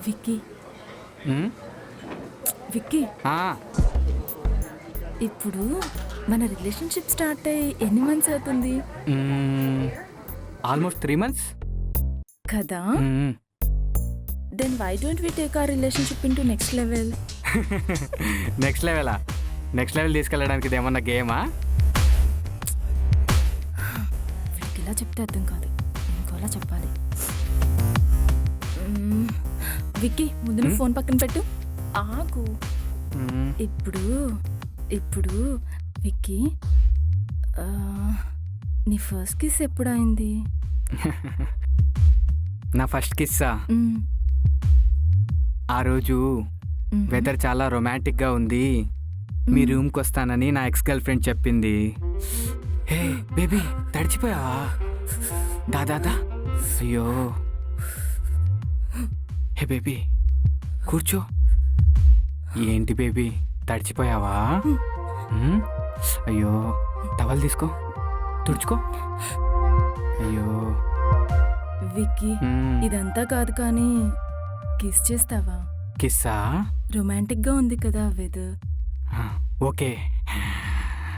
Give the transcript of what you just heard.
విక్కీ ఉమ్, విక్కీ ఆ, ఇప్పుడు మన రిలేషన్షిప్ స్టార్ట్ అయ్యి ఎన్ని మంత్స్ అవుతుంది ఆల్మోస్ట్ 3 months. కదా then why don't we take our relationship into next level? Next లెవెలా? నెక్స్ట్ లెవెల్ తీసుకెళ్ళడానికి ఇది ఏమన్నా గేమా? వీడికి ఇలా చెప్తే అర్థం కాదు, ఇంకోలా చెప్పాలి. విక్కీ ముందు నువ్వు ఫోన్ పక్కన పెట్టు. ఆగు. ఇప్పుడు ఇప్పుడు విక్కీ నీ ఫస్ట్ కిస్ ఎప్పుడు అయింది? నా ఫస్ట్ కిస్సా ఆ రోజు వెదర్ చాలా రొమాంటిక్గా ఉంది, మీ రూమ్కి వస్తానని నా ఎక్స్ గర్ల్ ఫ్రెండ్ చెప్పింది. Hey baby తడిచిపోయావా? దాదా అయ్యో. హే బేబీ కూర్చో. ఏంటి బేబీ తడిచిపోయావా? అయ్యో టవల్ తీసుకో తుడుచుకో. అయ్యో విక్కీ ఇదంతా కాదు కానీ కిస్ చేస్తావా? కిస్సా? రొమాంటిక్ గా ఉంది కదా వెదర్. ఓకే